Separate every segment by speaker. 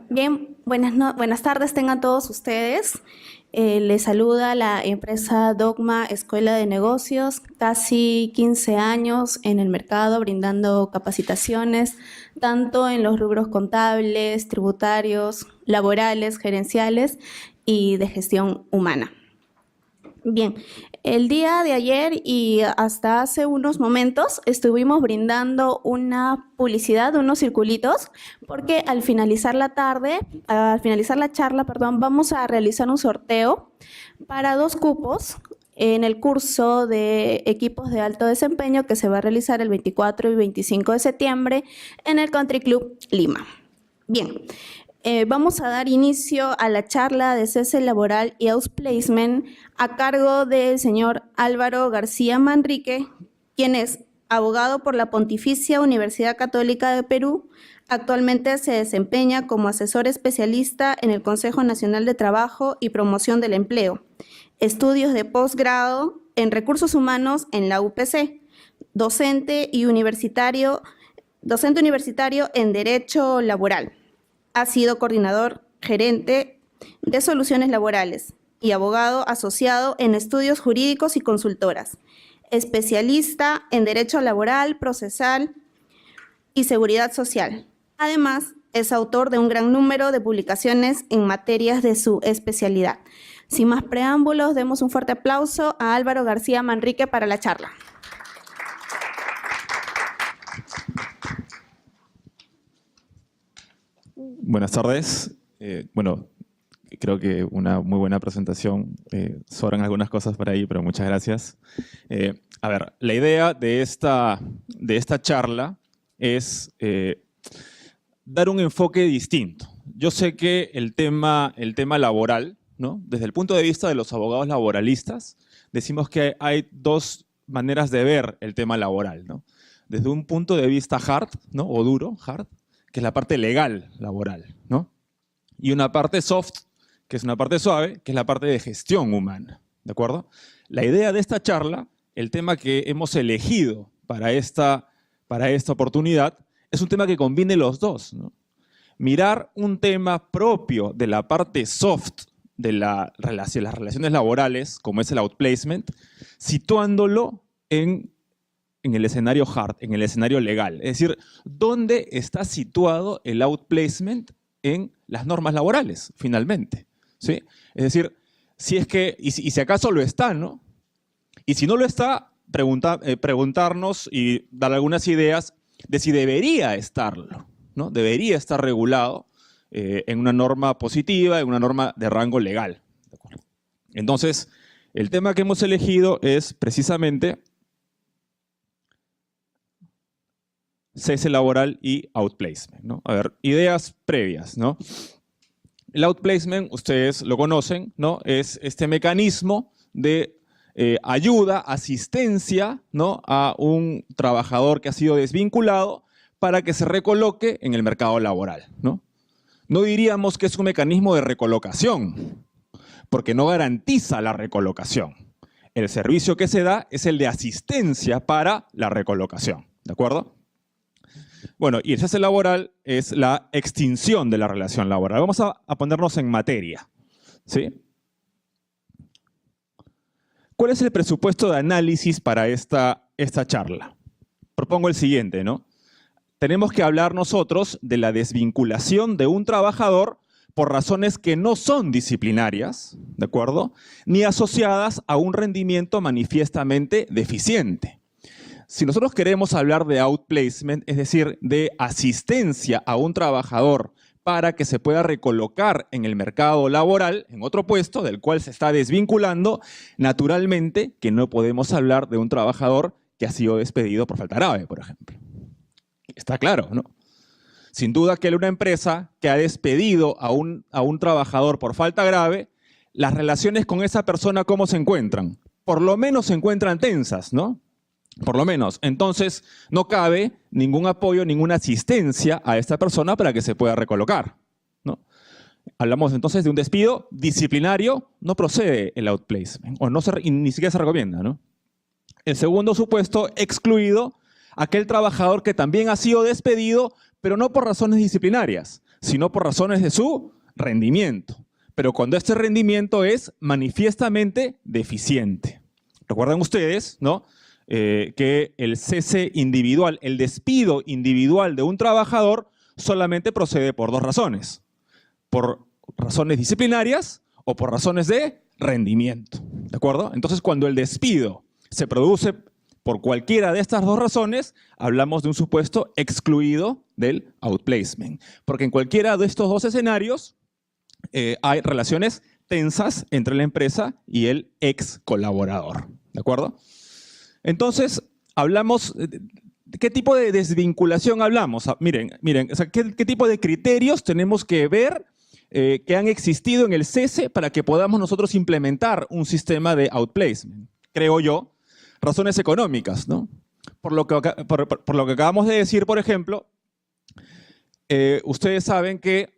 Speaker 1: Bien, buenas tardes tengan todos ustedes. Les saluda la empresa Dogma Escuela de Negocios, casi 15 años en el mercado brindando capacitaciones, tanto en los rubros contables, tributarios, laborales, gerenciales y de gestión humana. Bien, el día de ayer y hasta hace unos momentos estuvimos brindando una publicidad, unos circulitos, porque al finalizar la charla, vamos a realizar un sorteo para 2 cupos en el curso de equipos de alto desempeño que se va a realizar el 24 y 25 de septiembre en el Country Club Lima. Bien. Vamos a dar inicio a la charla de cese laboral y outplacement a cargo del señor Álvaro García Manrique, quien es abogado por la Pontificia Universidad Católica de Perú. Actualmente se desempeña como asesor especialista en el Consejo Nacional de Trabajo y Promoción del Empleo. Estudios de posgrado en Recursos Humanos en la UPC. Docente universitario en Derecho Laboral. Ha sido coordinador gerente de soluciones laborales y abogado asociado en estudios jurídicos y consultoras. Especialista en derecho laboral, procesal y seguridad social. Además, es autor de un gran número de publicaciones en materias de su especialidad. Sin más preámbulos, demos un fuerte aplauso a Álvaro García Manrique para la charla.
Speaker 2: Buenas tardes. Creo que una muy buena presentación. Sobran algunas cosas por ahí, pero muchas gracias. La idea de esta charla es dar un enfoque distinto. Yo sé que el tema laboral, ¿no? Desde el punto de vista de los abogados laboralistas, decimos que hay 2 maneras de ver el tema laboral, ¿no? Desde un punto de vista hard, ¿no? O duro, hard, que es la parte legal laboral, ¿no? Y una parte soft, que es una parte suave, que es la parte de gestión humana, ¿de acuerdo? La idea de esta charla, el tema que hemos elegido para esta oportunidad, es un tema que combine los 2, ¿no? Mirar un tema propio de la parte soft de las relaciones laborales, como es el outplacement, situándolo en el escenario hard, en el escenario legal. Es decir, ¿dónde está situado el outplacement en las normas laborales, finalmente? ¿Sí? Es decir, si es que, y si acaso lo está, ¿no? Y si no lo está, preguntarnos y dar algunas ideas de si debería estarlo, ¿no? Debería estar regulado en una norma positiva, en una norma de rango legal. ¿De acuerdo? Entonces, el tema que hemos elegido es precisamente cese laboral y outplacement, ¿no? A ver, ideas previas, ¿no? El outplacement, ustedes lo conocen, ¿no? Es este mecanismo de ayuda, asistencia, ¿no? A un trabajador que ha sido desvinculado para que se recoloque en el mercado laboral, ¿no? No diríamos que es un mecanismo de recolocación, porque no garantiza la recolocación. El servicio que se da es el de asistencia para la recolocación, ¿de acuerdo? Bueno, y el cese laboral es la extinción de la relación laboral. Vamos a ponernos en materia, ¿sí? ¿Cuál es el presupuesto de análisis para esta charla? Propongo el siguiente, ¿no? Tenemos que hablar nosotros de la desvinculación de un trabajador por razones que no son disciplinarias, ¿de acuerdo? Ni asociadas a un rendimiento manifiestamente deficiente. Si nosotros queremos hablar de outplacement, es decir, de asistencia a un trabajador para que se pueda recolocar en el mercado laboral, en otro puesto del cual se está desvinculando, naturalmente que no podemos hablar de un trabajador que ha sido despedido por falta grave, por ejemplo. Está claro, ¿no? Sin duda que una empresa que ha despedido a un trabajador por falta grave, las relaciones con esa persona, ¿cómo se encuentran? Por lo menos se encuentran tensas, ¿no? Por lo menos. Entonces, no cabe ningún apoyo, ninguna asistencia a esta persona para que se pueda recolocar, ¿no? Hablamos entonces de un despido disciplinario, no procede el outplacement, o no ni siquiera se recomienda, ¿no? El segundo supuesto, excluido aquel trabajador que también ha sido despedido, pero no por razones disciplinarias, sino por razones de su rendimiento. Pero cuando este rendimiento es manifiestamente deficiente. Recuerdan ustedes, ¿no? Que el cese individual, el despido individual de un trabajador solamente procede por dos razones. Por razones disciplinarias o por razones de rendimiento. ¿De acuerdo? Entonces, cuando el despido se produce por cualquiera de estas dos razones, hablamos de un supuesto excluido del outplacement. Porque en cualquiera de estos dos escenarios hay relaciones tensas entre la empresa y el ex colaborador. ¿De acuerdo? Entonces, hablamos, ¿de qué tipo de desvinculación hablamos? Miren, o sea, ¿qué tipo de criterios tenemos que ver que han existido en el cese para que podamos nosotros implementar un sistema de outplacement? Creo yo, razones económicas, ¿no? Por lo que acabamos de decir, por ejemplo, ustedes saben que,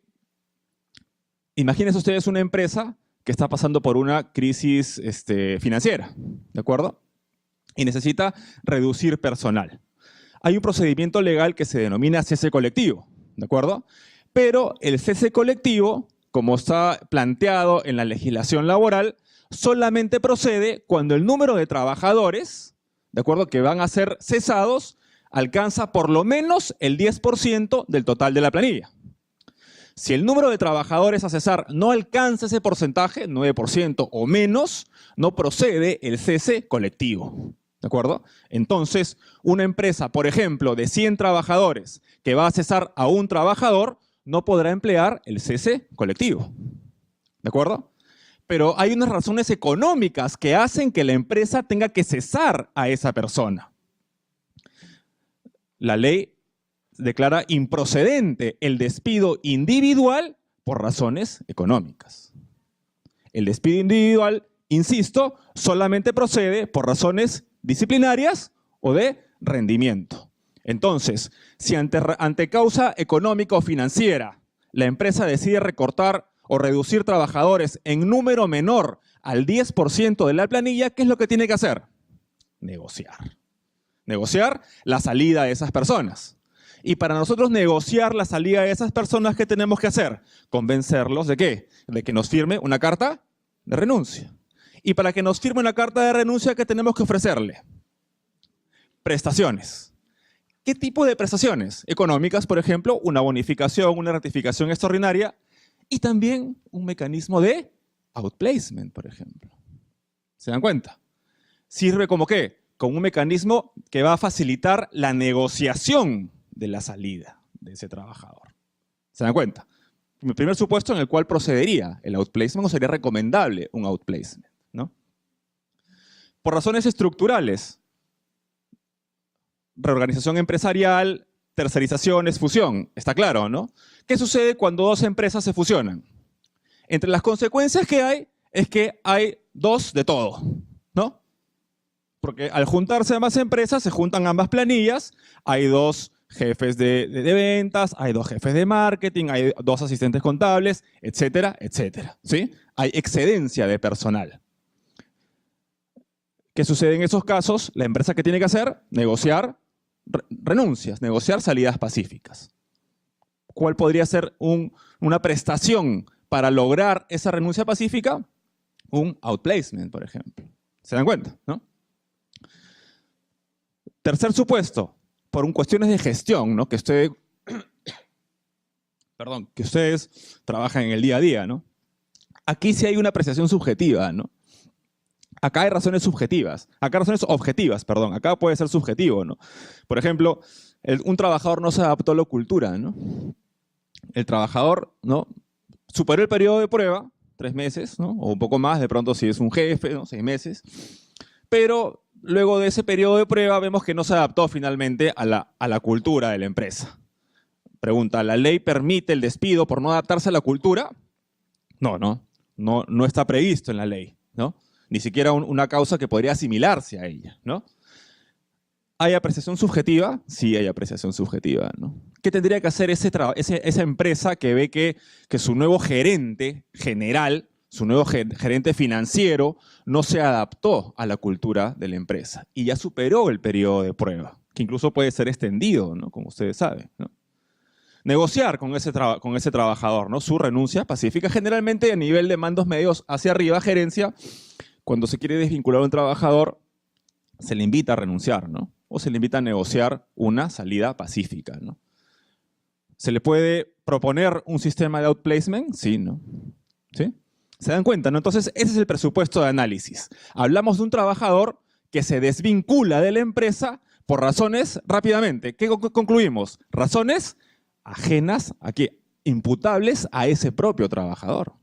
Speaker 2: imagínense ustedes una empresa que está pasando por una crisis financiera, ¿de acuerdo? Y necesita reducir personal. Hay un procedimiento legal que se denomina cese colectivo, ¿de acuerdo? Pero el cese colectivo, como está planteado en la legislación laboral, solamente procede cuando el número de trabajadores, ¿de acuerdo?, que van a ser cesados, alcanza por lo menos el 10% del total de la planilla. Si el número de trabajadores a cesar no alcanza ese porcentaje, 9% o menos, no procede el cese colectivo. ¿De acuerdo? Entonces, una empresa, por ejemplo, de 100 trabajadores que va a cesar a un trabajador, no podrá emplear el cese colectivo. ¿De acuerdo? Pero hay unas razones económicas que hacen que la empresa tenga que cesar a esa persona. La ley declara improcedente el despido individual por razones económicas. El despido individual, insisto, solamente procede por razones disciplinarias o de rendimiento. Entonces, si ante causa económica o financiera la empresa decide recortar o reducir trabajadores en número menor al 10% de la planilla, ¿qué es lo que tiene que hacer? Negociar. Negociar la salida de esas personas. Y para nosotros negociar la salida de esas personas, ¿qué tenemos que hacer? Convencerlos ¿de qué? De que nos firme una carta de renuncia. Y para que nos firme una carta de renuncia, ¿qué tenemos que ofrecerle? Prestaciones. ¿Qué tipo de prestaciones? Económicas, por ejemplo, una bonificación, una ratificación extraordinaria y también un mecanismo de outplacement, por ejemplo. ¿Se dan cuenta? ¿Sirve como qué? Como un mecanismo que va a facilitar la negociación de la salida de ese trabajador. ¿Se dan cuenta? El primer supuesto en el cual procedería el outplacement o sería recomendable un outplacement, ¿no? Por razones estructurales, reorganización empresarial, tercerizaciones, fusión, está claro, ¿no? ¿Qué sucede cuando dos empresas se fusionan? Entre las consecuencias que hay es que hay dos de todo, ¿no? Porque al juntarse ambas empresas, se juntan ambas planillas, hay dos jefes de ventas, hay dos jefes de marketing, hay dos asistentes contables, etcétera, etcétera, ¿sí? Hay excedencia de personal. ¿Qué sucede en esos casos? La empresa, ¿qué tiene que hacer? Negociar renuncias, negociar salidas pacíficas. ¿Cuál podría ser una prestación para lograr esa renuncia pacífica? Un outplacement, por ejemplo. ¿Se dan cuenta, no? Tercer supuesto, por cuestiones de gestión, ¿no? Que ustedes trabajan en el día a día, ¿no? Aquí sí hay una apreciación subjetiva, ¿no? Acá hay razones subjetivas, acá razones objetivas, perdón, acá puede ser subjetivo, ¿no? Por ejemplo, un trabajador no se adaptó a la cultura, ¿no? El trabajador, ¿no?, superó el periodo de prueba, 3 meses, ¿no?, o un poco más, de pronto si es un jefe, ¿no?, 6 meses, pero luego de ese periodo de prueba vemos que no se adaptó finalmente a la cultura de la empresa. Pregunta, ¿la ley permite el despido por no adaptarse a la cultura? No está previsto en la ley, ¿no? Ni siquiera una causa que podría asimilarse a ella, ¿no? ¿Hay apreciación subjetiva? Sí, hay apreciación subjetiva, ¿no? ¿Qué tendría que hacer esa empresa que ve que su nuevo gerente general, su nuevo gerente financiero, no se adaptó a la cultura de la empresa y ya superó el periodo de prueba, que incluso puede ser extendido, ¿no?, como ustedes saben, ¿no? negociar con ese trabajador, ¿no? Su renuncia pacífica, generalmente a nivel de mandos medios hacia arriba, gerencia, cuando se quiere desvincular a un trabajador, se le invita a renunciar, ¿no? O se le invita a negociar una salida pacífica, ¿no? ¿Se le puede proponer un sistema de outplacement? Sí, ¿no? ¿Sí? ¿Se dan cuenta, no? Entonces, ese es el presupuesto de análisis. Hablamos de un trabajador que se desvincula de la empresa por razones, rápidamente, ¿qué concluimos? Razones ajenas, aquí, imputables a ese propio trabajador.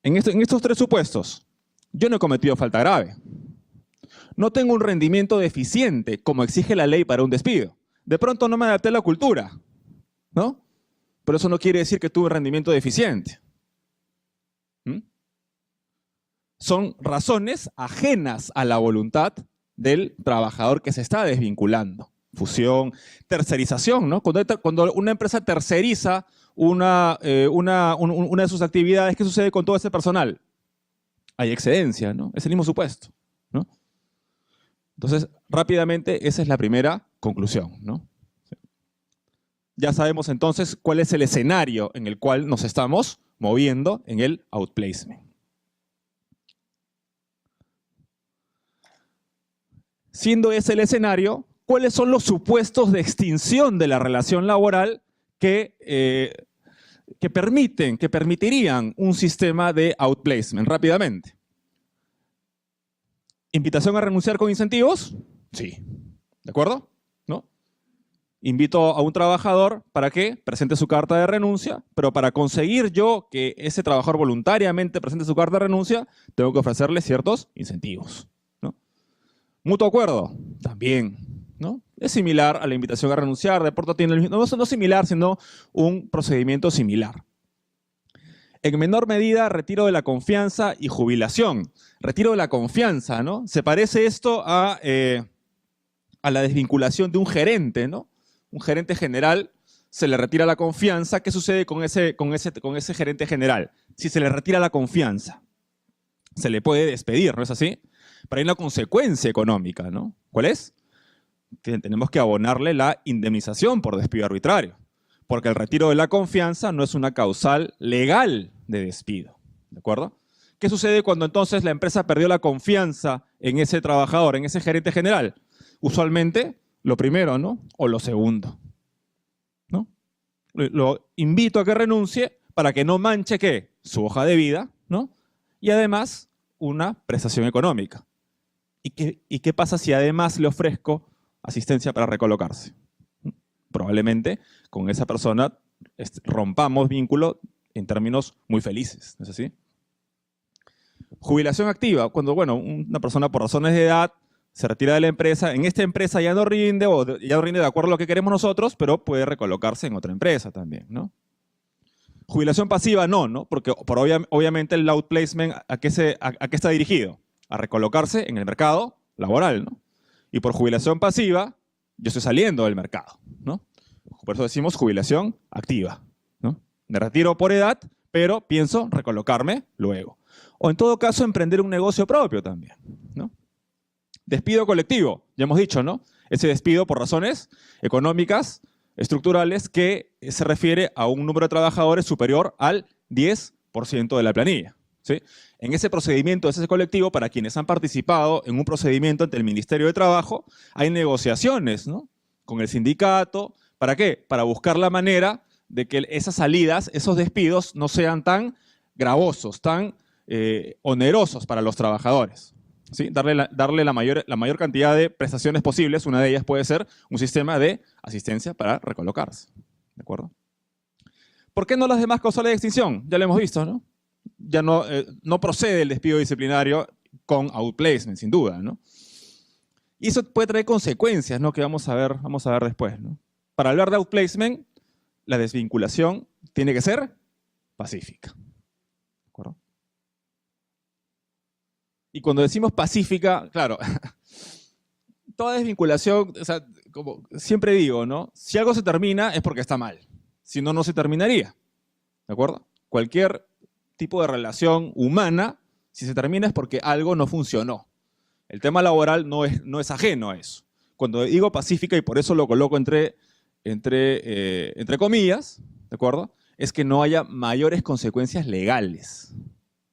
Speaker 2: En estos tres supuestos, yo no he cometido falta grave. No tengo un rendimiento deficiente, como exige la ley para un despido. De pronto no me adapté a la cultura, ¿no? Pero eso no quiere decir que tuve un rendimiento deficiente. Son razones ajenas a la voluntad del trabajador que se está desvinculando. Fusión, tercerización, ¿no? Cuando una empresa terceriza una de sus actividades, ¿qué sucede con todo ese personal? Hay excedencia, ¿no? Es el mismo supuesto, ¿no? Entonces, rápidamente, esa es la primera conclusión, ¿no? Ya sabemos entonces cuál es el escenario en el cual nos estamos moviendo en el outplacement. Siendo ese el escenario, ¿cuáles son los supuestos de extinción de la relación laboral que permitirían un sistema de outplacement? Rápidamente. ¿Invitación a renunciar con incentivos? Sí. ¿De acuerdo? ¿No? Invito a un trabajador para que presente su carta de renuncia, pero para conseguir yo que ese trabajador voluntariamente presente su carta de renuncia, tengo que ofrecerle ciertos incentivos. ¿Mutuo acuerdo? También, ¿no? Es similar a la invitación a renunciar, de pronto tiene el mismo, no similar, sino un procedimiento similar. En menor medida, retiro de la confianza y jubilación. Retiro de la confianza, ¿no? Se parece esto a la desvinculación de un gerente, ¿no? Un gerente general se le retira la confianza. ¿Qué sucede con ese gerente general? Si se le retira la confianza, se le puede despedir, ¿no es así? Pero hay una consecuencia económica, ¿no? ¿Cuál es? Que tenemos que abonarle la indemnización por despido arbitrario, porque el retiro de la confianza no es una causal legal de despido, ¿de acuerdo? ¿Qué sucede cuando entonces la empresa perdió la confianza en ese trabajador, en ese gerente general? Usualmente lo primero, ¿no? O lo segundo, ¿no? Lo invito a que renuncie para que no manche, ¿qué? Su hoja de vida, ¿no? Y además una prestación económica. ¿Y qué pasa si además le ofrezco asistencia para recolocarse? Probablemente con esa persona rompamos vínculo en términos muy felices, ¿no es así? Jubilación activa, cuando una persona por razones de edad se retira de la empresa, en esta empresa ya no rinde, o ya no rinde de acuerdo a lo que queremos nosotros, pero puede recolocarse en otra empresa también, ¿no? Jubilación pasiva no, porque obviamente el outplacement ¿a qué está dirigido? A recolocarse en el mercado laboral, ¿no? Y por jubilación pasiva, yo estoy saliendo del mercado, ¿no? Por eso decimos jubilación activa, ¿no? Me retiro por edad, pero pienso recolocarme luego. O en todo caso, emprender un negocio propio también, ¿no? Despido colectivo, ya hemos dicho, ¿no? Ese despido por razones económicas, estructurales, que se refiere a un número de trabajadores superior al 10% de la planilla, ¿sí? En ese procedimiento de ese colectivo, para quienes han participado en un procedimiento ante el Ministerio de Trabajo, hay negociaciones, ¿no? Con el sindicato. ¿Para qué? Para buscar la manera de que esas salidas, esos despidos, no sean tan gravosos, tan onerosos para los trabajadores, ¿sí? Darle la mayor cantidad de prestaciones posibles. Una de ellas puede ser un sistema de asistencia para recolocarse, ¿de acuerdo? ¿Por qué no las demás causales de extinción? Ya lo hemos visto, ¿no? Ya no procede el despido disciplinario con outplacement, sin duda, ¿no? Y eso puede traer consecuencias, ¿no? Que vamos a ver después, ¿no? Para hablar de outplacement, la desvinculación tiene que ser pacífica, ¿de acuerdo? Y cuando decimos pacífica, claro, toda desvinculación, o sea, como siempre digo, ¿no? Si algo se termina es porque está mal, si no, no se terminaría, ¿de acuerdo? Cualquier tipo de relación humana, si se termina es porque algo no funcionó. El tema laboral no es ajeno a eso. Cuando digo pacífica, y por eso lo coloco entre entre comillas, ¿de acuerdo? Es que no haya mayores consecuencias legales,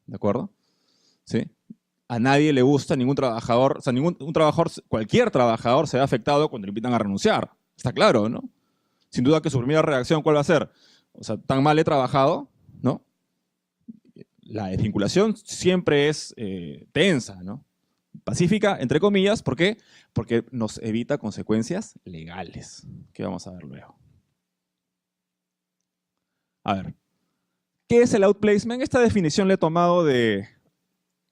Speaker 2: ¿de acuerdo? ¿Sí? A nadie le gusta, ningún trabajador, o sea, cualquier trabajador se ve afectado cuando le invitan a renunciar. Está claro, ¿no? Sin duda que su primera reacción, ¿cuál va a ser? O sea, tan mal he trabajado, ¿no? La desvinculación siempre es tensa, ¿no? Pacífica, entre comillas, ¿por qué? Porque nos evita consecuencias legales, que vamos a ver luego. A ver, ¿qué es el outplacement? Esta definición la he tomado de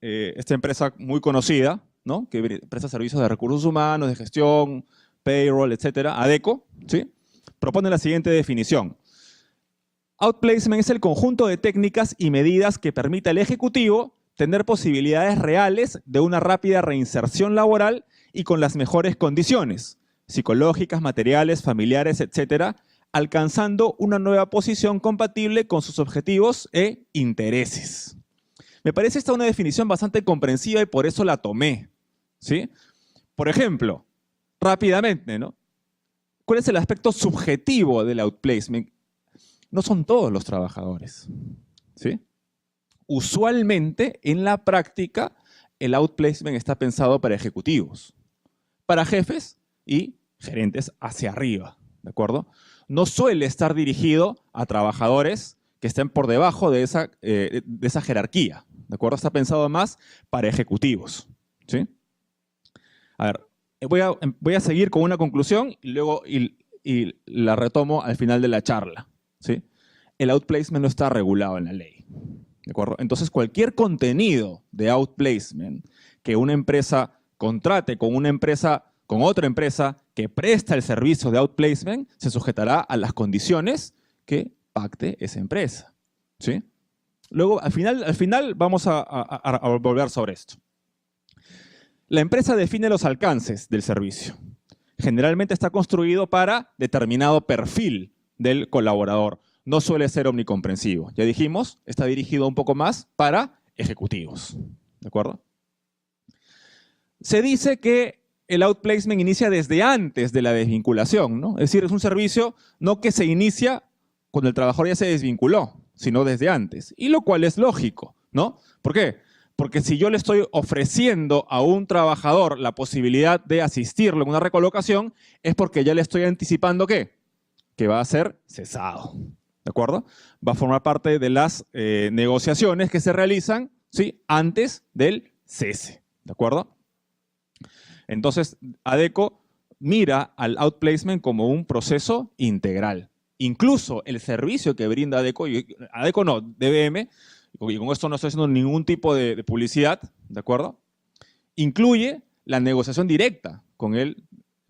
Speaker 2: esta empresa muy conocida, ¿no? Que presta servicios de recursos humanos, de gestión, payroll, etcétera, ADECO, ¿sí? Propone la siguiente definición. Outplacement es el conjunto de técnicas y medidas que permite al ejecutivo tener posibilidades reales de una rápida reinserción laboral y con las mejores condiciones, psicológicas, materiales, familiares, etcétera, alcanzando una nueva posición compatible con sus objetivos e intereses. Me parece esta una definición bastante comprensiva y por eso la tomé, ¿sí? Por ejemplo, rápidamente, ¿no? ¿Cuál es el aspecto subjetivo del outplacement? No son todos los trabajadores, ¿sí? Usualmente, en la práctica, el outplacement está pensado para ejecutivos, para jefes y gerentes hacia arriba, ¿de acuerdo? No suele estar dirigido a trabajadores que estén por debajo de esa jerarquía, ¿de acuerdo? Está pensado más para ejecutivos, ¿sí? A ver, voy a seguir con una conclusión y luego y la retomo al final de la charla, ¿sí? El outplacement no está regulado en la ley, ¿de acuerdo? Entonces, cualquier contenido de outplacement que una empresa contrate con otra empresa que presta el servicio de outplacement, se sujetará a las condiciones que pacte esa empresa, ¿sí? Luego, al final vamos a volver sobre esto. La empresa define los alcances del servicio. Generalmente está construido para determinado perfil del colaborador. No suele ser omnicomprensivo. Ya dijimos, está dirigido un poco más para ejecutivos, ¿de acuerdo? Se dice que el outplacement inicia desde antes de la desvinculación, ¿no? Es decir, es un servicio no que se inicia cuando el trabajador ya se desvinculó, sino desde antes. Y lo cual es lógico, ¿no? ¿Por qué? Porque si yo le estoy ofreciendo a un trabajador la posibilidad de asistirlo en una recolocación, es porque ya le estoy anticipando ¿qué? Que va a ser cesado, ¿de acuerdo? Va a formar parte de las negociaciones que se realizan, ¿sí? Antes del cese, ¿de acuerdo? Entonces, ADECO mira al outplacement como un proceso integral. Incluso el servicio que brinda ADECO no, DBM, y con esto no estoy haciendo ningún tipo de publicidad, ¿de acuerdo? Incluye la negociación directa con el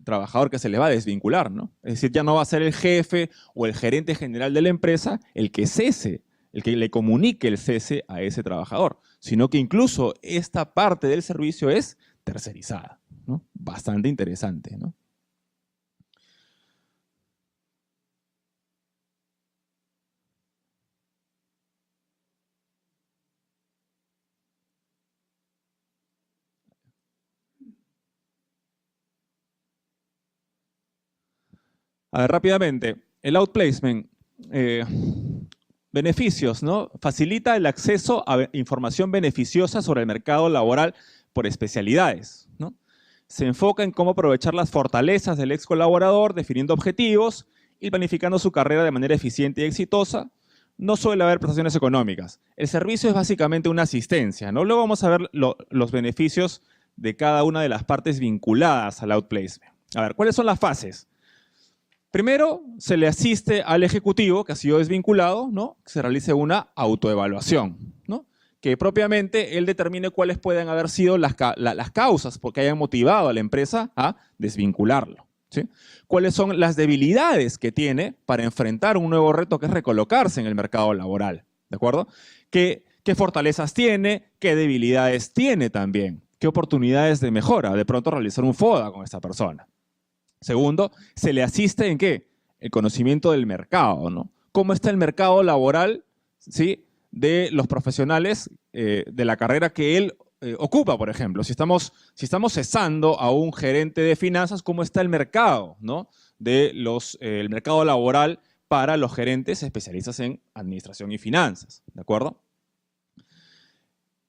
Speaker 2: trabajador que se le va a desvincular, ¿no? Es decir, ya no va a ser el jefe o el gerente general de la empresa el que cese, el que le comunique el cese a ese trabajador, sino que incluso esta parte del servicio es tercerizada, ¿no? Bastante interesante, ¿no? A ver, rápidamente, el outplacement, beneficios, ¿no? Facilita el acceso a información beneficiosa sobre el mercado laboral por especialidades, ¿no? Se enfoca en cómo aprovechar las fortalezas del ex colaborador, definiendo objetivos y planificando su carrera de manera eficiente y exitosa. No suele haber prestaciones económicas. El servicio es básicamente una asistencia, ¿no? Luego vamos a ver los beneficios de cada una de las partes vinculadas al outplacement. A ver, ¿cuáles son las fases? Primero, se le asiste al ejecutivo que ha sido desvinculado, ¿no? Que se realice una autoevaluación, ¿no? Que propiamente él determine cuáles pueden haber sido las causas por que hayan motivado a la empresa a desvincularlo, ¿sí? Cuáles son las debilidades que tiene para enfrentar un nuevo reto que es recolocarse en el mercado laboral, ¿de acuerdo? ¿Qué fortalezas tiene? ¿Qué debilidades tiene también? ¿Qué oportunidades de mejora? De pronto realizar un FODA con esta persona. Segundo, se le asiste en ¿qué? El conocimiento del mercado, ¿no? ¿Cómo está el mercado laboral, ¿sí? De los profesionales de la carrera que él ocupa, por ejemplo? Si estamos cesando a un gerente de finanzas, ¿cómo está el mercado, ¿no? del mercado laboral para los gerentes especialistas en administración y finanzas, ¿de acuerdo?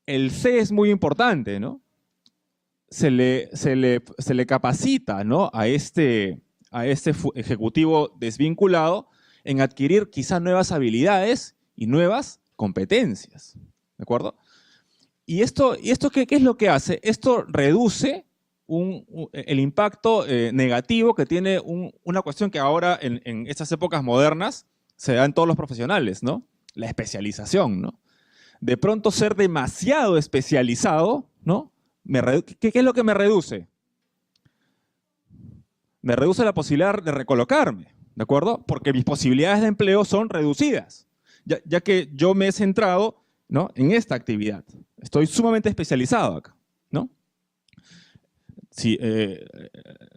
Speaker 2: El C es muy importante, ¿no? Se le capacita, ¿no?, a este ejecutivo desvinculado en adquirir quizás nuevas habilidades y nuevas competencias, ¿de acuerdo? ¿Y esto qué es lo que hace? Esto reduce el impacto negativo que tiene una cuestión que ahora en estas épocas modernas se da en todos los profesionales, ¿no? La especialización, ¿no? De pronto ser demasiado especializado, ¿no? ¿Qué es lo que me reduce? Me reduce la posibilidad de recolocarme, ¿de acuerdo? Porque mis posibilidades de empleo son reducidas, ya que yo me he centrado, ¿no?, en esta actividad. Estoy sumamente especializado acá, ¿no? Si,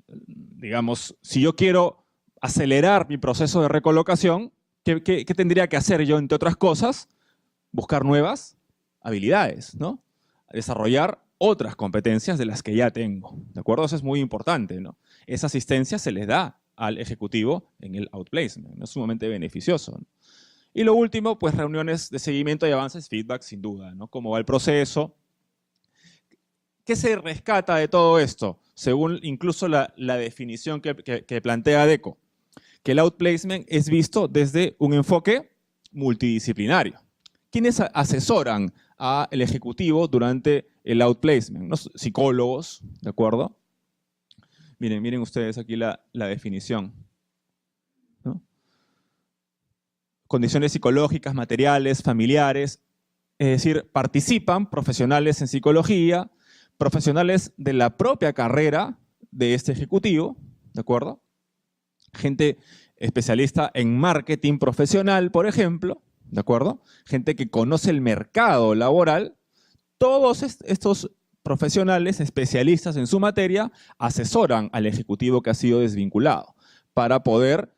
Speaker 2: digamos, si yo quiero acelerar mi proceso de recolocación, ¿qué tendría que hacer yo, entre otras cosas? Buscar nuevas habilidades, ¿no? Desarrollar otras competencias de las que ya tengo, ¿de acuerdo? Eso es muy importante, ¿no? Esa asistencia se les da al ejecutivo en el outplacement, ¿no? Es sumamente beneficioso, ¿no? Y lo último, pues reuniones de seguimiento y avances, feedback, sin duda, ¿no? Cómo va el proceso. ¿Qué se rescata de todo esto? Según incluso la definición que plantea DECO, que el outplacement es visto desde un enfoque multidisciplinario. ¿Quiénes asesoran al ejecutivo durante el outplacement? Los psicólogos, ¿de acuerdo? Miren ustedes aquí la definición, ¿no? Condiciones psicológicas, materiales, familiares, es decir, participan profesionales en psicología, profesionales de la propia carrera de este ejecutivo, ¿de acuerdo? Gente especialista en marketing profesional, por ejemplo, ¿de acuerdo? Gente que conoce el mercado laboral. Todos estos profesionales especialistas en su materia asesoran al ejecutivo que ha sido desvinculado para poder,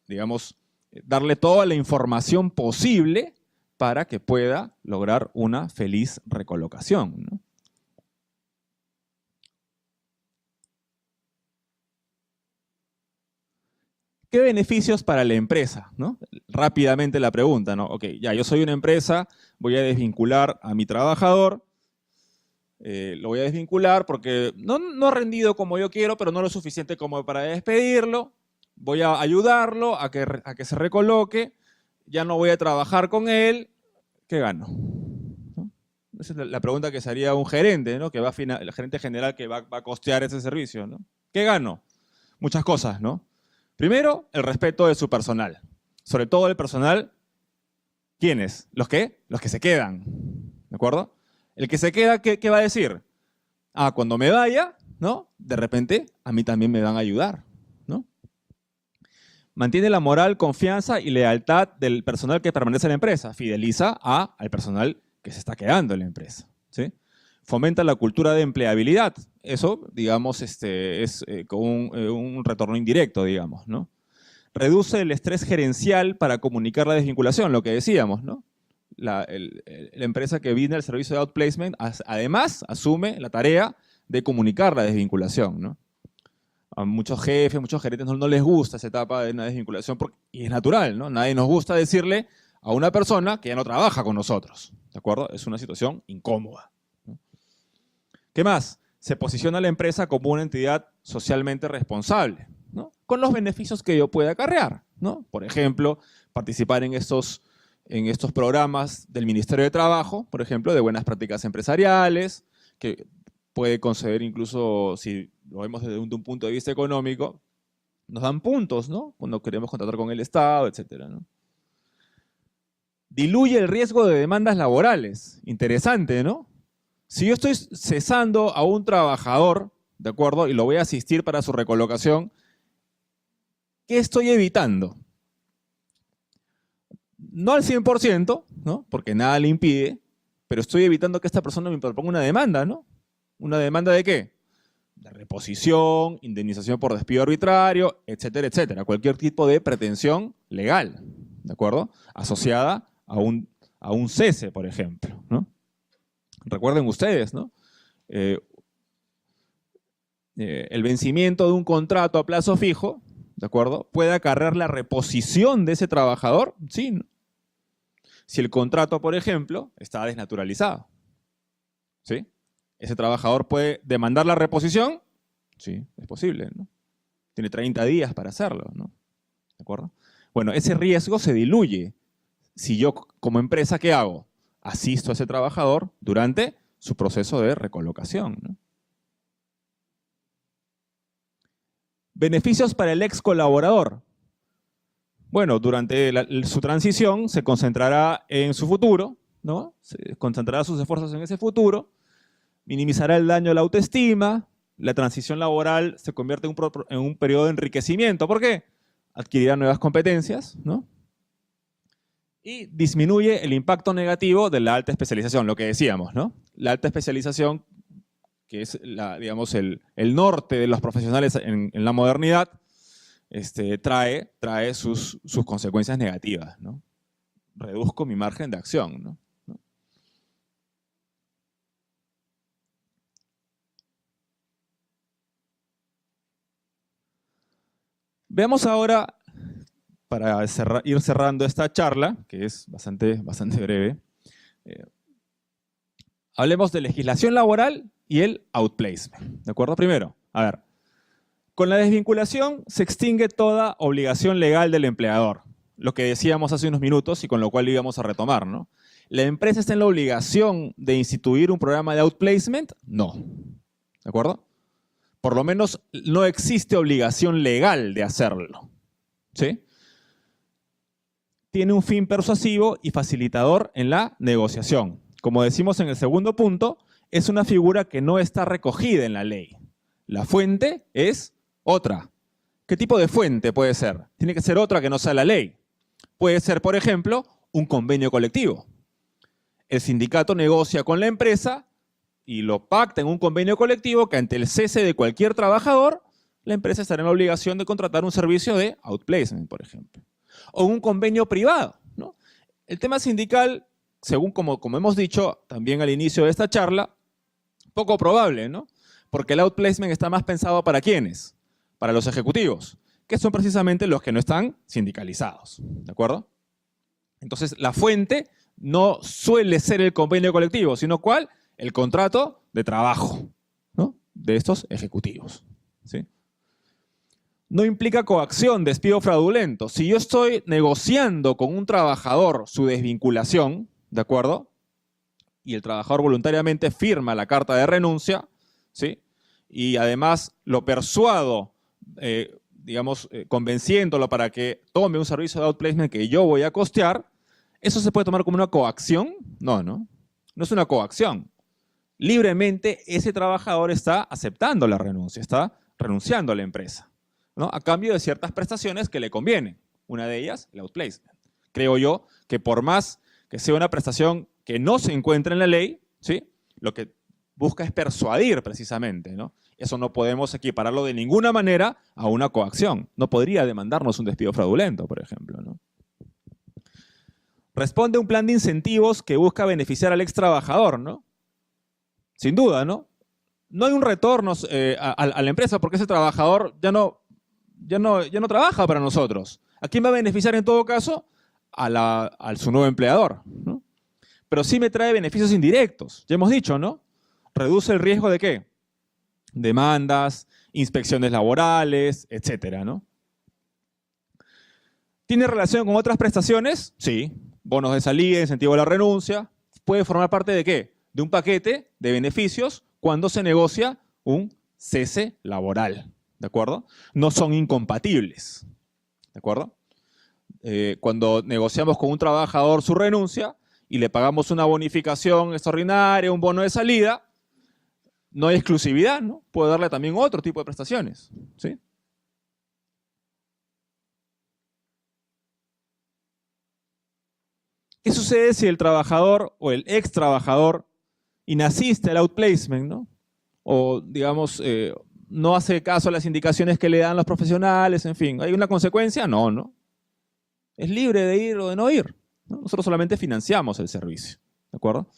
Speaker 2: digamos, darle toda la información posible para que pueda lograr una feliz recolocación, ¿no? ¿Qué beneficios para la empresa, ¿no? Rápidamente la pregunta, ¿no? Ok, ya, yo soy una empresa, voy a desvincular a mi trabajador, lo voy a desvincular porque no ha rendido como yo quiero, pero no lo suficiente como para despedirlo. Voy a ayudarlo a que se recoloque, ya no voy a trabajar con él. ¿Qué gano? ¿No? Esa es la pregunta que se haría un gerente, ¿no? El gerente general que va a costear ese servicio, ¿no? ¿Qué gano? Muchas cosas, ¿no? Primero, el respeto de su personal. Sobre todo el personal, ¿quiénes? ¿Los qué? Los que se quedan, ¿de acuerdo? El que se queda, ¿qué va a decir? Ah, cuando me vaya, ¿no? De repente, a mí también me van a ayudar, ¿no? Mantiene la moral, confianza y lealtad del personal que permanece en la empresa. Fideliza al personal que se está quedando en la empresa, ¿sí? Fomenta la cultura de empleabilidad. Eso, digamos, es con un retorno indirecto, digamos, ¿no? Reduce el estrés gerencial para comunicar la desvinculación, lo que decíamos, ¿no? La empresa que brinda el servicio de outplacement, además, asume la tarea de comunicar la desvinculación, ¿no? A muchos jefes, muchos gerentes no les gusta esa etapa de una desvinculación, y es natural, ¿no? Nadie nos gusta decirle a una persona que ya no trabaja con nosotros, ¿de acuerdo? Es una situación incómoda, ¿no? ¿Qué más? Se posiciona a la empresa como una entidad socialmente responsable, ¿no? Con los beneficios que ello puede acarrear, ¿no? Por ejemplo, participar en estos programas del Ministerio de Trabajo, por ejemplo, de buenas prácticas empresariales, que puede conceder incluso, si lo vemos desde un punto de vista económico, nos dan puntos, ¿no? Cuando queremos contratar con el Estado, etcétera, ¿no? Diluye el riesgo de demandas laborales. Interesante, ¿no? Si yo estoy cesando a un trabajador, ¿de acuerdo? Y lo voy a asistir para su recolocación, ¿qué estoy evitando? No al 100%, ¿no? Porque nada le impide, pero estoy evitando que esta persona me proponga una demanda, ¿no? ¿Una demanda de qué? De reposición, indemnización por despido arbitrario, etcétera, etcétera. Cualquier tipo de pretensión legal, ¿de acuerdo? Asociada a un cese, por ejemplo, ¿no? Recuerden ustedes, ¿no? el vencimiento de un contrato a plazo fijo, ¿de acuerdo?, puede acarrear la reposición de ese trabajador, sí, ¿no? Si el contrato, por ejemplo, está desnaturalizado, ¿sí? ¿Ese trabajador puede demandar la reposición? Sí, es posible, ¿no? Tiene 30 días para hacerlo, ¿no? ¿De acuerdo? Bueno, ese riesgo se diluye si yo, como empresa, ¿qué hago? Asisto a ese trabajador durante su proceso de recolocación, ¿no? Beneficios para el ex colaborador. Bueno, durante su transición se concentrará en su futuro, ¿no? Se concentrará sus esfuerzos en ese futuro, minimizará el daño a la autoestima, la transición laboral se convierte en un periodo de enriquecimiento. ¿Por qué? Adquirirá nuevas competencias, ¿no? Y disminuye el impacto negativo de la alta especialización, lo que decíamos, ¿no? La alta especialización, que es digamos, el norte de los profesionales en la modernidad, trae sus consecuencias negativas, ¿no? Reduzco mi margen de acción, ¿no? Veamos ahora, para ir cerrando esta charla, que es bastante breve, hablemos de legislación laboral y el outplacement, ¿de acuerdo? Primero, a ver, con la desvinculación se extingue toda obligación legal del empleador, lo que decíamos hace unos minutos y con lo cual íbamos a retomar, ¿no? ¿La empresa está en la obligación de instituir un programa de outplacement? No, ¿de acuerdo? Por lo menos no existe obligación legal de hacerlo, ¿sí? Tiene un fin persuasivo y facilitador en la negociación. Como decimos en el segundo punto, es una figura que no está recogida en la ley. La fuente es otra. ¿Qué tipo de fuente puede ser? Tiene que ser otra que no sea la ley. Puede ser, por ejemplo, un convenio colectivo. El sindicato negocia con la empresa y lo pacta en un convenio colectivo que ante el cese de cualquier trabajador, la empresa estará en la obligación de contratar un servicio de outplacement, por ejemplo. O un convenio privado, ¿no? El tema sindical, según como hemos dicho también al inicio de esta charla, poco probable, ¿no? Porque el outplacement está más pensado ¿para quiénes? Para los ejecutivos, que son precisamente los que no están sindicalizados, ¿de acuerdo? Entonces, la fuente no suele ser el convenio colectivo, sino ¿cuál? El contrato de trabajo, ¿no?, de estos ejecutivos, ¿sí? No implica coacción, despido fraudulento. Si yo estoy negociando con un trabajador su desvinculación, ¿de acuerdo?, y el trabajador voluntariamente firma la carta de renuncia, ¿sí?, y además lo persuado, convenciéndolo para que tome un servicio de outplacement que yo voy a costear, ¿eso se puede tomar como una coacción? No, no es una coacción. Libremente ese trabajador está aceptando la renuncia, está renunciando a la empresa, ¿no?, a cambio de ciertas prestaciones que le convienen. Una de ellas, el outplacement. Creo yo que por más que sea una prestación que no se encuentra en la ley, ¿sí?, lo que busca es persuadir precisamente, ¿no? Eso no podemos equipararlo de ninguna manera a una coacción. No podría demandarnos un despido fraudulento, por ejemplo, ¿no? Responde a un plan de incentivos que busca beneficiar al ex trabajador, ¿no? Sin duda, ¿no? No hay un retorno a la empresa porque ese trabajador ya no trabaja para nosotros. ¿A quién va a beneficiar en todo caso? A su nuevo empleador, ¿no? Pero sí me trae beneficios indirectos. Ya hemos dicho, ¿no? Reduce el riesgo de ¿qué? Demandas, inspecciones laborales, etcétera, ¿no? ¿Tiene relación con otras prestaciones? Sí. Bonos de salida, incentivo a la renuncia. ¿Puede formar parte de qué? De un paquete de beneficios cuando se negocia un cese laboral, ¿de acuerdo? No son incompatibles, ¿de acuerdo? Cuando negociamos con un trabajador su renuncia y le pagamos una bonificación extraordinaria, un bono de salida, no hay exclusividad, ¿no? Puedo darle también otro tipo de prestaciones, ¿sí? ¿Qué sucede si el trabajador o el ex trabajador inasiste al outplacement, ¿no? O, digamos, no hace caso a las indicaciones que le dan los profesionales, en fin? ¿Hay una consecuencia? No, no. Es libre de ir o de no ir, ¿no? Nosotros solamente financiamos el servicio, ¿de acuerdo?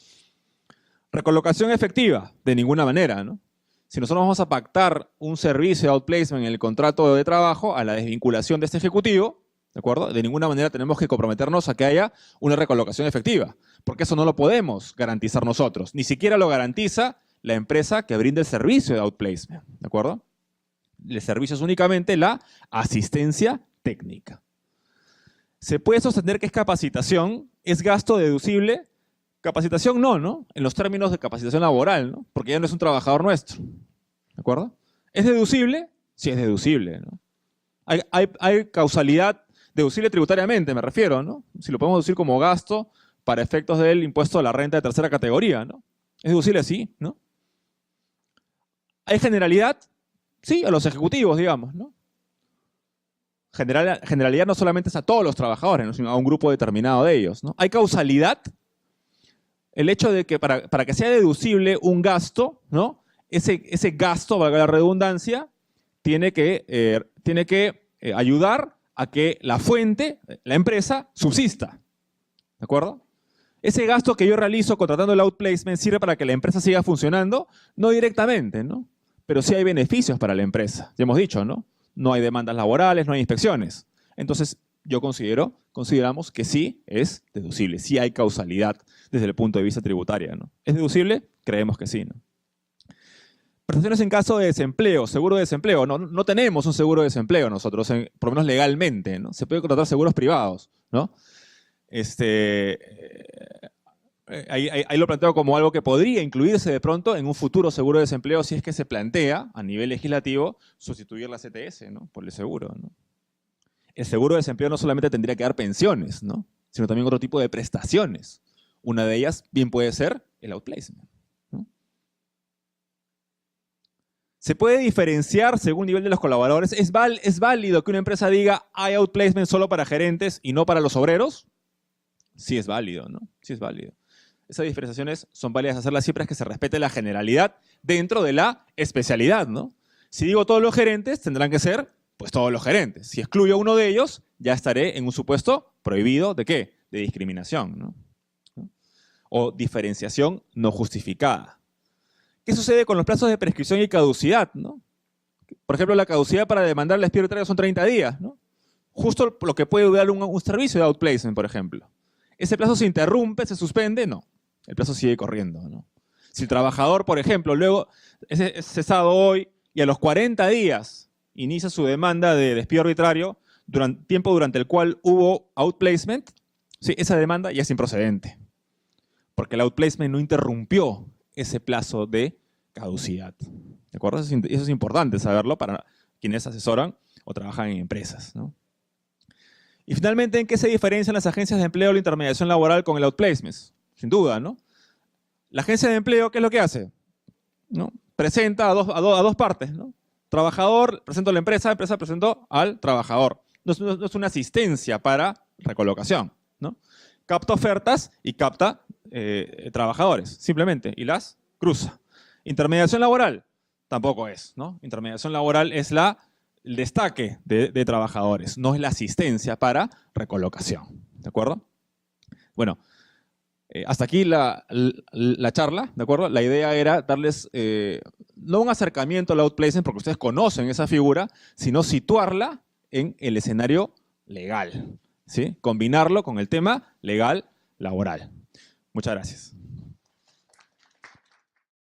Speaker 2: Recolocación efectiva, de ninguna manera, ¿no? Si nosotros vamos a pactar un servicio de outplacement en el contrato de trabajo a la desvinculación de este ejecutivo, ¿de acuerdo? De ninguna manera tenemos que comprometernos a que haya una recolocación efectiva, porque eso no lo podemos garantizar nosotros. Ni siquiera lo garantiza la empresa que brinda el servicio de outplacement, ¿de acuerdo? El servicio es únicamente la asistencia técnica. ¿Se puede sostener que es capacitación? ¿Es gasto deducible? Capacitación no, en los términos de capacitación laboral, ¿no? Porque ya no es un trabajador nuestro, ¿de acuerdo? ¿Es deducible? Sí es deducible, ¿no? Hay causalidad deducible tributariamente, me refiero, ¿no? Si lo podemos deducir como gasto para efectos del impuesto a la renta de tercera categoría, ¿no? ¿Es deducible? Sí, ¿no? ¿Hay generalidad? Sí, a los ejecutivos, digamos, ¿no? Generalidad no solamente es a todos los trabajadores, ¿no? Sino a un grupo determinado de ellos, ¿no? ¿Hay causalidad? El hecho de que para que sea deducible un gasto, ¿no? Ese gasto, valga la redundancia, tiene que ayudar a que la fuente, la empresa, subsista. ¿De acuerdo? Ese gasto que yo realizo contratando el outplacement sirve para que la empresa siga funcionando, no directamente, ¿no? Pero sí hay beneficios para la empresa. Ya hemos dicho, ¿no? No hay demandas laborales, no hay inspecciones. Entonces, consideramos que sí es deducible, sí hay causalidad desde el punto de vista tributario, ¿no? ¿Es deducible? Creemos que sí, ¿no? Prestaciones en caso de desempleo, seguro de desempleo. No tenemos un seguro de desempleo nosotros, por lo menos legalmente, ¿no? Se puede contratar seguros privados, ¿no? Ahí lo planteo como algo que podría incluirse de pronto en un futuro seguro de desempleo si es que se plantea a nivel legislativo sustituir la CTS, ¿no? Por el seguro, ¿no? El seguro de desempleo no solamente tendría que dar pensiones, ¿no? Sino también otro tipo de prestaciones. Una de ellas bien puede ser el outplacement, ¿no? ¿Se puede diferenciar según el nivel de los colaboradores? ¿Es válido que una empresa diga hay outplacement solo para gerentes y no para los obreros? Sí es válido, ¿no? Sí es válido. Esas diferenciaciones son válidas hacerlas siempre que se respete la generalidad dentro de la especialidad, ¿no? Si digo todos los gerentes, tendrán que ser, pues, todos los gerentes. Si excluyo a uno de ellos, ya estaré en un supuesto prohibido ¿de qué? De discriminación, ¿no? O diferenciación no justificada. ¿Qué sucede con los plazos de prescripción y caducidad, ¿no? Por ejemplo, la caducidad para demandar el despido arbitrario son 30 días, ¿no? Justo lo que puede durar un servicio de outplacement, por ejemplo. ¿Ese plazo se interrumpe, se suspende? No. El plazo sigue corriendo, ¿no? Si el trabajador, por ejemplo, luego es cesado hoy y a los 40 días inicia su demanda de despido arbitrario, tiempo durante el cual hubo outplacement, sí, esa demanda ya es improcedente. Porque el outplacement no interrumpió ese plazo de caducidad. ¿De acuerdo? Eso es importante saberlo para quienes asesoran o trabajan en empresas, ¿no? Y finalmente, ¿en qué se diferencian las agencias de empleo o la intermediación laboral con el outplacement? Sin duda, ¿no? La agencia de empleo, ¿qué es lo que hace? ¿No? Presenta a dos partes, ¿no? Trabajador, presento a la empresa presento al trabajador. No es una asistencia para recolocación, ¿no? Capta ofertas y capta trabajadores, simplemente, y las cruza. Intermediación laboral, tampoco es, ¿no? Intermediación laboral es el destaque de trabajadores, no es la asistencia para recolocación, ¿de acuerdo? Bueno, hasta aquí la charla, ¿de acuerdo? La idea era darles no un acercamiento al outplacement, porque ustedes conocen esa figura, sino situarla en el escenario legal, ¿sí? Combinarlo con el tema legal laboral. Muchas gracias.